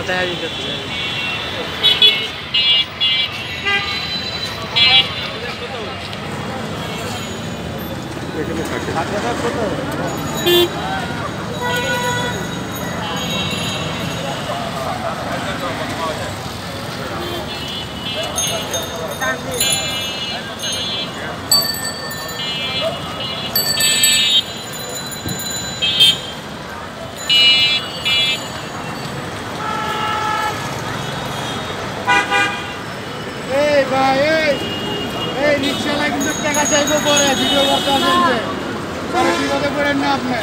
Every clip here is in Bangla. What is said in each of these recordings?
দেখা দিতেছে। এখানে থাকে ভাই এই রিক্সাওয়ালা কিন্তু টাকা চাইবো পরে ভিডিও করতে আসেন যে পরে বিপদে পড়েন না আপনি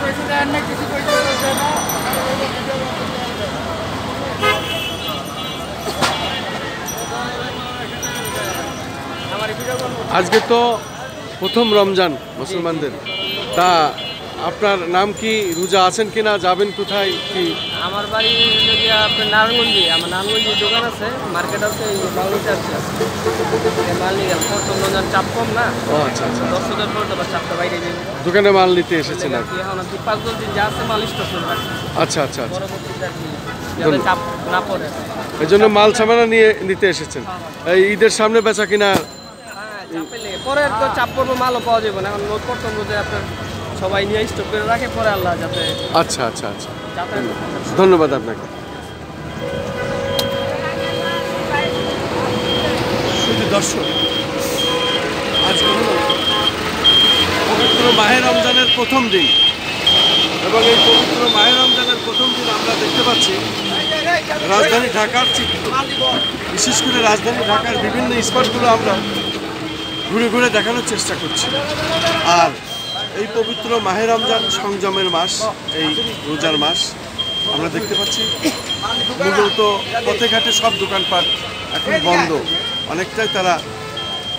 পয়সা দেন না কিছু পয়সা করছে না আজকে তো প্রথম রমজান মুসলমানদের তা আপনার নাম কি রোজা আছেন কিনা যাবেন কোথায় কি আমার বাড়ি হলো গিয়া আপনার নারায়ণগঞ্জে আমার নারায়ণগঞ্জে দোকান আছে মার্কেট আছে বাউলিতে আছে মাল নিয়ে গেল প্রথম রমজান চাপ কম না ও আচ্ছা আচ্ছা 10,000 পর তো চাপটা বাইরে যাবে দোকানে মাল নিতে এসেছেন আর কি। এখন 5-10 দিন যা আছে মাল স্টক করে রাখছি আচ্ছা আচ্ছা আচ্ছা পরবর্তীতে আর কি যাতে চাপ না পড়ে। এই জন্য মাল সামানা নিয়ে নিতে এসেছেন এই ঈদের সামনে বেচা কিনা চাপেলে পরে তো চাপ পড়বো মালও পাওয়া যাবে না এখন প্রথম রোজে আপনার সবাই নিয়ে স্টক করে রাখে পরে আল্লাহ যাতে আচ্ছা আচ্ছা আচ্ছা যাতায়াত ধন্যবাদ আপনাকে। শুধু দর্শক আজকে হলো পবিত্র মাহে রমজানের প্রথম দিন এবং এই পবিত্র মাহে রমজানের প্রথম দিন আমরা দেখতে পাচ্ছি রাজধানী ঢাকার চিত্র বিশেষ করে রাজধানী ঢাকার বিভিন্ন স্পটগুলো আমরা ঘুরে ঘুরে দেখানোর চেষ্টা করছি। আর এই পবিত্র মাহে রমজান সংযমের মাস এই রোজার মাস আমরা দেখতে পাচ্ছি মূলত পথে ঘাটে সব দোকানপাট এখন বন্ধ অনেকটাই তারা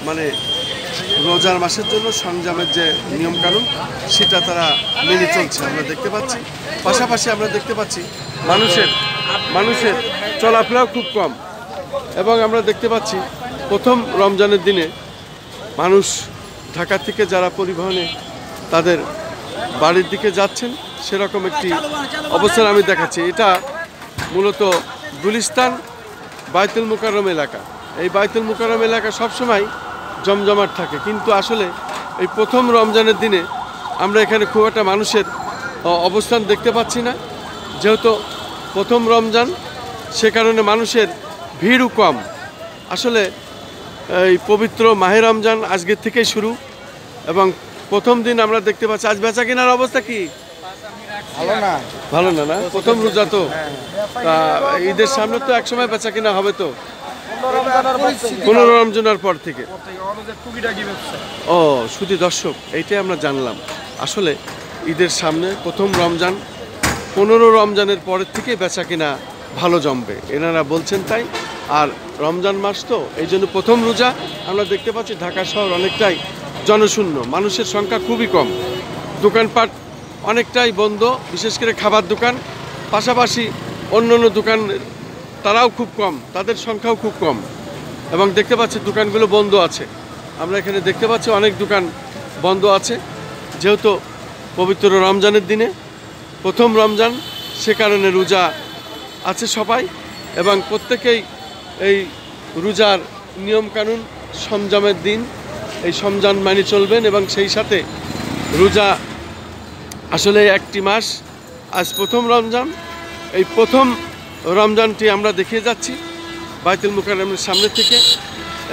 মানে রোজার মাসের জন্য সংযমের যে নিয়মকানুন সেটা তারা মেনে চলছে আমরা দেখতে পাচ্ছি। পাশাপাশি আমরা দেখতে পাচ্ছি মানুষের চলাফেরাও খুব কম এবং আমরা দেখতে পাচ্ছি প্রথম রমজানের দিনে মানুষ ঢাকা থেকে যারা পরিবহনে তাদের বাড়ির দিকে যাচ্ছেন সেরকম একটি অবস্থান আমি দেখাচ্ছি। এটা মূলত গুলিস্তান বায়তুল মুকাররম এলাকা। এই বায়তুল মুকাররম এলাকা সবসময় জমজমাট থাকে কিন্তু আসলে এই প্রথম রমজানের দিনে আমরা এখানে খুব একটা মানুষের অবস্থান দেখতে পাচ্ছি না যেহেতু প্রথম রমজান সে কারণে মানুষের ভিড়ও কম। আসলে এই পবিত্র মাহে রমজান আজকের থেকেই শুরু এবং প্রথম দিন আমরা দেখতে পাচ্ছি আজ বেচা কেনার অবস্থা কি ভালো না না প্রথম রোজা তো তা ঈদের সামনে তো একসময় বেচা কেনা হবে তো 15 রমজানের পর থেকে ও শুধু দর্শক এইটাই আমরা জানলাম আসলে ঈদের সামনে প্রথম রমজান 15 রমজানের পরের থেকে বেচা কিনা ভালো জমবে এনারা বলছেন তাই। আর রমজান মাস তো এই জন্য প্রথম রোজা আমরা দেখতে পাচ্ছি ঢাকা শহর অনেকটাই জনশূন্য মানুষের সংখ্যা খুবই কম দোকানপাট অনেকটাই বন্ধ বিশেষ করে খাবার দোকান পাশাপাশি অন্য অন্য দোকান তারাও খুব কম তাদের সংখ্যাও খুব কম এবং দেখতে পাচ্ছি দোকানগুলো বন্ধ আছে। আমরা এখানে দেখতে পাচ্ছি অনেক দোকান বন্ধ আছে যেহেতু পবিত্র রমজানের দিনে প্রথম রমজান সে কারণে রোজা আছে সবাই এবং প্রত্যেকেই এই রোজার নিয়মকানুন সংযমের দিন এই সংযম মানি চলবেন এবং সেই সাথে রোজা আসলে একটি মাস আজ প্রথম রমজান এই প্রথম রমজানটি আমরা দেখিয়ে যাচ্ছি বায়তুল মুকাররমের সামনে থেকে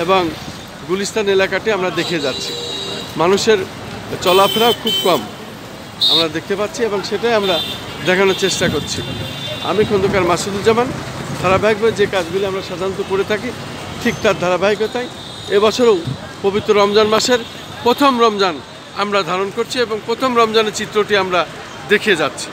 এবং গুলিস্তান এলাকাটি আমরা দেখিয়ে যাচ্ছি মানুষের চলাফেরাও খুব কম আমরা দেখতে পাচ্ছি এবং সেটাই আমরা দেখানোর চেষ্টা করছি। আমি খন্দকার মাসুদুজ্জামান ধারাবাহিকভাবে যে কাজগুলি আমরা সাধারণত করে থাকি ঠিক তার ধারাবাহিকতায় এবছরও পবিত্র রমজান মাসের প্রথম রমজান আমরা ধারণ করছি এবং প্রথম রমজানের চিত্রটি আমরা দেখিয়ে যাচ্ছি।